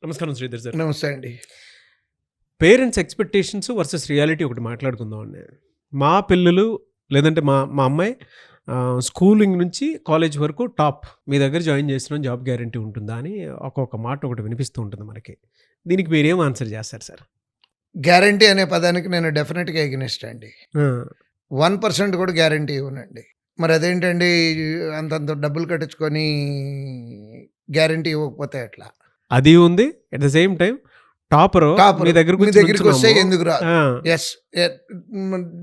నమస్కారం శ్రీధర్ సార్. నమస్తే అండి. పేరెంట్స్ ఎక్స్‌పెక్టేషన్స్ వర్సెస్ రియాలిటీ ఒకటి మాట్లాడుకుందాం అండి. మా పిల్లలు లేదంటే మా మా అమ్మాయి స్కూలింగ్ నుంచి కాలేజ్ వరకు టాప్. మీ దగ్గర జాయిన్ చేస్తున్నాం, జాబ్ గ్యారంటీ ఉంటుందా అని ఒక్కొక్క మాట ఒకటి వినిపిస్తూ ఉంటుంది మనకి. దీనికి మీరేం ఆన్సర్ చేస్తారు సార్? గ్యారంటీ అనే పదానికి నేను డెఫినెట్‌గా ఎగనెస్ట్ అండి. ఆ! 1% కూడా గ్యారంటీ ఇవ్వనండి. మరి అదేంటండి, అంతంత డబ్బులు కట్టించుకొని గ్యారంటీ ఇవ్వకపోతే ఎట్లా? అది ఉంది. At the same time topper topper మీ దగ్గరకు మీ వచ్చి దగ్గరికి వస్తే నుంచున్నాము. ఎందుకు రాదు? ఆ! యెస్.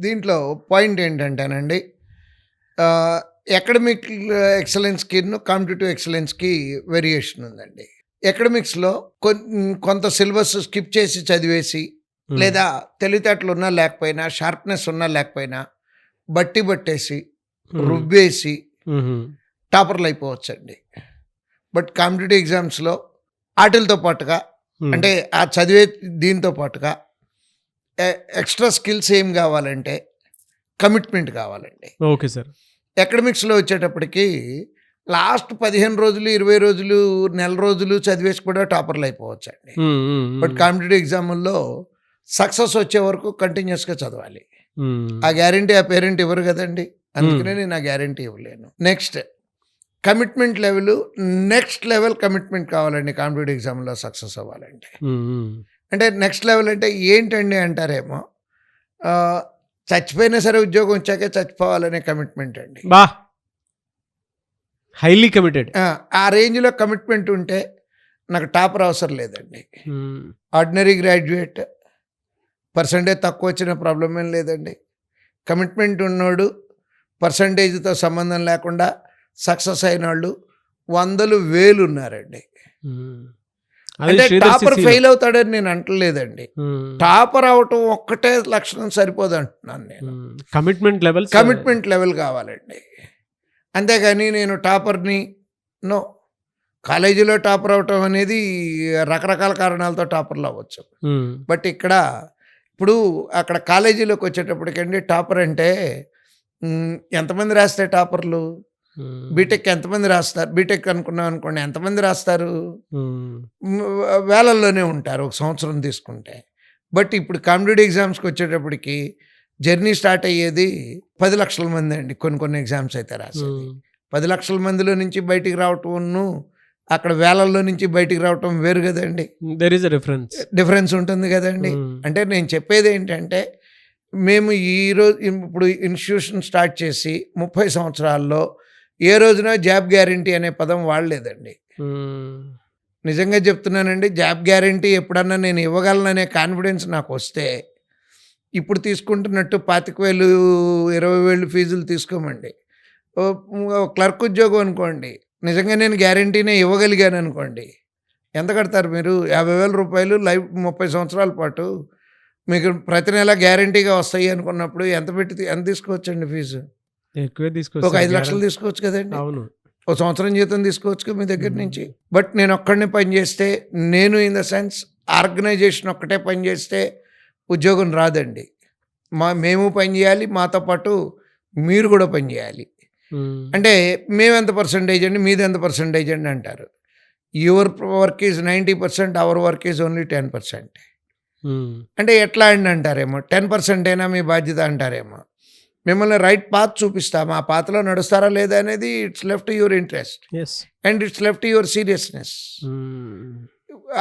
దీంట్లో పాయింట్ ఏంటంటేనండి, అకాడమిక్ ఎక్సలెన్స్‌కిను కాంపిటీటివ్ ఎక్సలెన్స్‌కి వేరియేషన్ ఉందండి. అకాడమిక్స్‌లో కొంత సిలబస్ స్కిప్ చేసి చదివేసి, హ్మ్. లేదా తెలివితేటలు ఉన్నా లేకపోయినా, షార్ప్‌నెస్ ఉన్నా లేకపోయినా బట్టి పట్టేసి, హ్మ్. రుబ్బేసి హుహు. టాపర్లు అయిపోవచ్చండి. బట్ కాంపిటీటివ్ ఎగ్జామ్స్‌లో ఆటిలతో పాటుగా, హ్మ్. అంటే ఆ చదివే దీంతో పాటుగా ఎక్స్ట్రా స్కిల్స్ ఏం కావాలంటే కమిట్మెంట్ కావాలండి. Okay sir. అకాడమిక్స్‌లో వచ్చేటప్పటికి లాస్ట్ 15 రోజులు, 20 రోజులు, నెల రోజులు చదివేసి కూడా టాపర్లు అయిపోవచ్చండి. హ్మ్. హ్మ్. బట్ హ్మ్. కాంపిటీటివ్ ఎగ్జాముల్లో సక్సెస్ వచ్చే వరకు కంటిన్యూస్‌గా చదవాలి. ఆ హ్మ్. గ్యారంటీ ఆ పేరెంట్ ఇవ్వరు కదండి. అందుకనే నేను ఆ గ్యారంటీ ఇవ్వలేను. Next commitment level, next level commitment కావాలండి కాంపిటీటివ్ ఎగ్జామ్‌లో సక్సెస్ అవ్వాలంటే. హ్మ్. హ్మ్. అంటే నెక్స్ట్ లెవెల్ అంటే ఏంటండి అంటారేమో, ఆహ్, చచ్చిపోయినా సరే ఉద్యోగం వచ్చాకే చచ్చిపోవాలనే కమిట్మెంట్ అండి. బా! Highly committed. ఆ రేంజ్‌లో కమిట్మెంట్ ఉంటే నాకు టాపర్ అవసరం లేదండి. హ్మ్. ఆర్డినరీ గ్రాడ్యుయేట్ పర్సెంటేజ్ తక్కువ వచ్చిన ప్రాబ్లమ్ ఏం లేదండి. కమిట్మెంట్ ఉన్నోడు, పర్సెంటేజ్‌తో సంబంధం లేకుండా సక్సెస్ అయినోళ్ళు వందలు, వేలు ఉన్నారండి. హ్మ్. అది అంటే శ్రీధర్ టాపర్ సిసిలో. ఫెయిల్ అవుతాడని నేను అంటలేదండి. హ్మ్. టాపర్ అవ్వటం ఒక్కటే లక్షణం సరిపోదంటున్నాను నేను. హ్మ్. Commitment levels. కమిట్మెంట్ లెవెల్ కావాలండి. అంతేగాని నేను టాపర్‌ని నో. కాలేజీలో టాపర్ అవ్వటం అనేది రకరకాల కారణాలతో టాపర్లు అవ్వచ్చు. హ్మ్. బట్ ఇక్కడ ఇప్పుడు అక్కడ కాలేజీలోకి వచ్చేటప్పటికండి టాపర్ అంటే ఎంతమంది రాస్తే టాపర్లు? హ్మ్. బీటెక్ ఎంతమంది రాస్తారు? బీటెక్ అనుకున్నాం అనుకోండి, ఎంతమంది రాస్తారు? హ్మ్. వేలల్లోనే ఉంటారు ఒక సంవత్సరం తీసుకుంటే. బట్ ఇప్పుడు కాంపిటీటివ్ ఎగ్జామ్స్‌కి వచ్చేటప్పటికి జర్నీ స్టార్ట్ అయ్యేది 10,00,000 మంది అండి. కొన్ని కొన్ని ఎగ్జామ్స్ అయితే రాసేది. హ్మ్. 10,00,000 మందిలో నుంచి బయటికి రావటమును, అక్కడ వేలల్లో నుంచి బయటికి రావటం వేరు గదండీ! There is a difference. Difference ఉంటుంది గదండీ! హ్మ్. అంటే నేను చెప్పేదేంటంటే, మేము ఈరోజు ఇప్పుడు ఇన్‌స్టిట్యూషన్ స్టార్ట్ చేసి 30 సంవత్సరాల్లో ఏ రోజున జాబ్ గ్యారంటీ అనే పదం వాడలేదండి. హ్మ్. నిజంగా చెప్తున్నానండి. జాబ్ గ్యారంటీ ఎప్పుడన్నా నేను ఇవ్వగలననే కాన్ఫిడెన్స్ నాకొస్తే, ఇప్పుడు తీసుకుంటున్నట్టు 25,000, 20,000 ఫీజులు తీసుకోమండి. క్లర్క్ ఉద్యోగం అనుకోండి. నిజంగా నేను గ్యారంటీనే ఇవ్వగలిగాననుకోండి. ఎంత కడతారు మీరు? రూ. 50,000 లైఫ్ 30 సంవత్సరాల పాటు మీకు ప్రతి నెల గ్యారంటీగా వస్తాయి అనుకున్నప్పుడు ఎంత తీసుకోవచ్చండి ఫీజు? ఎక్కువే ఒక తీసుకొస్తారు 5,00,000 గ్యారంటీ. తీసుకోవచ్చు కదండీ! అవును. ఓ సంవత్సరం జీతం తీసుకోవచ్చుగా మీ దగ్గర హ్మ్. నుంచి. బట్ నేనొక్కడినే పని చేస్తే, నేను ఇన్ ద సెన్స్ ఆర్గనైజేషన్ ఒక్కటే పని చేస్తే ఉద్యోగం రాదండి. మేము పని చేయాలి. మాతో పాటు మీరు కూడా పని చేయాలి. హ్మ్. అంటే మేమెంత పర్సెంటేజ్ అండి, మీదెంత పర్సెంటేజ్ అండి అంటారు. Your work is 90%, our work is only 10%. హ్మ్. అంటే ఎట్లా అండి అంటారేమో. 10% మీ బాధ్యత అంటారేమో. మిమ్మల్ని రైట్ పాత్ చూపిస్తాం. ఆ పాత్‌లో నడుస్తారా లేదా అనేది it's left to your interest yes. And it's left to your seriousness. హ్మ్.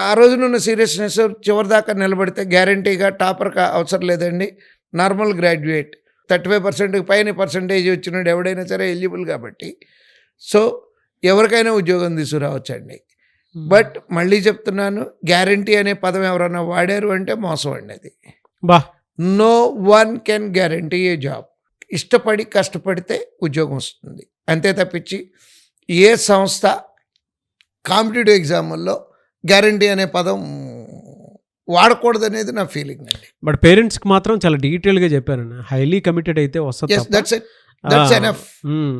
ఆ రోజునున్న సీరియస్‌నెస్ చివరిదాకా నిలబడితే గ్యారంటీగా టాపర్‌గా అవసరం లేదండి. నార్మల్ గ్రాడ్యుయేట్ 35% పైన పర్సెంటేజ్ వచ్చినోడు ఎవడైనా సరే ఎలిజిబుల్ కాబట్టి. సో, ఎవరికైనా ఉద్యోగం తీసుకురావచ్చండి. హ్మ్. బట్ మళ్ళీ చెప్తున్నాను, గ్యారంటీ అనే పదం ఎవరన్నా వాడారు అంటే మోసం అండి అది. బా! No one can guarantee a job. ఇష్టపడి కష్టపడితే ఉద్యోగం వస్తుంది. అంతే తప్పించి ఏ సంస్థ కాంపిటీటివ్ ఎగ్జాముల్లో గ్యారంటీ అనే పదం వాడకూడదనేది నా ఫీలింగ్ అండి. బట్ పేరెంట్స్‌కి మాత్రం చాలా డీటెయిల్‌గా చెప్పారండి. హైలీ కమిటెడ్ అయితే వస్తది యెస్, తప్ప. That's it. ఆ! That's enough. హ్మ్.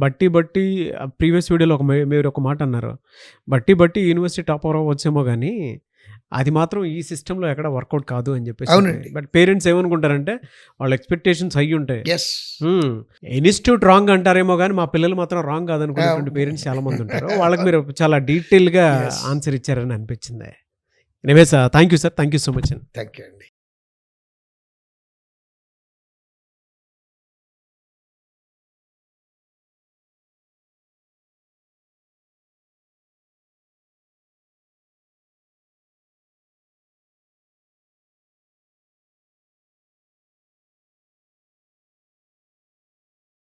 బట్టి ప్రీవియస్ వీడియోలో మీరొక మాట అన్నారు. బట్టి యూనివర్సిటీ టాపర్ అవ్వచ్చేమో గానీ, అది మాత్రం ఈ సిస్టమ్‌లో ఎక్కడ వర్కౌట్ కాదు అని చెప్పేసి. అవునండి. బట్ పేరెంట్స్ ఏమనుకుంటారంటే, వాళ్ళ ఎక్స్‌పెక్టేషన్స్ హై ఉంటాయి. యెస్. హ్మ్. ఇన్‌స్టిట్యూట్ రాంగ్ అంటారేమో గానీ, మా పిల్లలు మాత్రం రాంగ్ కాదనుకునేటువంటి పేరెంట్స్ చాలా మంది ఉంటారు. వాళ్ళకి మీరు చాలా డీటెయిల్‌గా యెస్. ఆన్సర్ ఇచ్చారని అనిపించింది. Anyways thank you sir. Thank you so much అండి. థ్యాంక్ యూ అండి.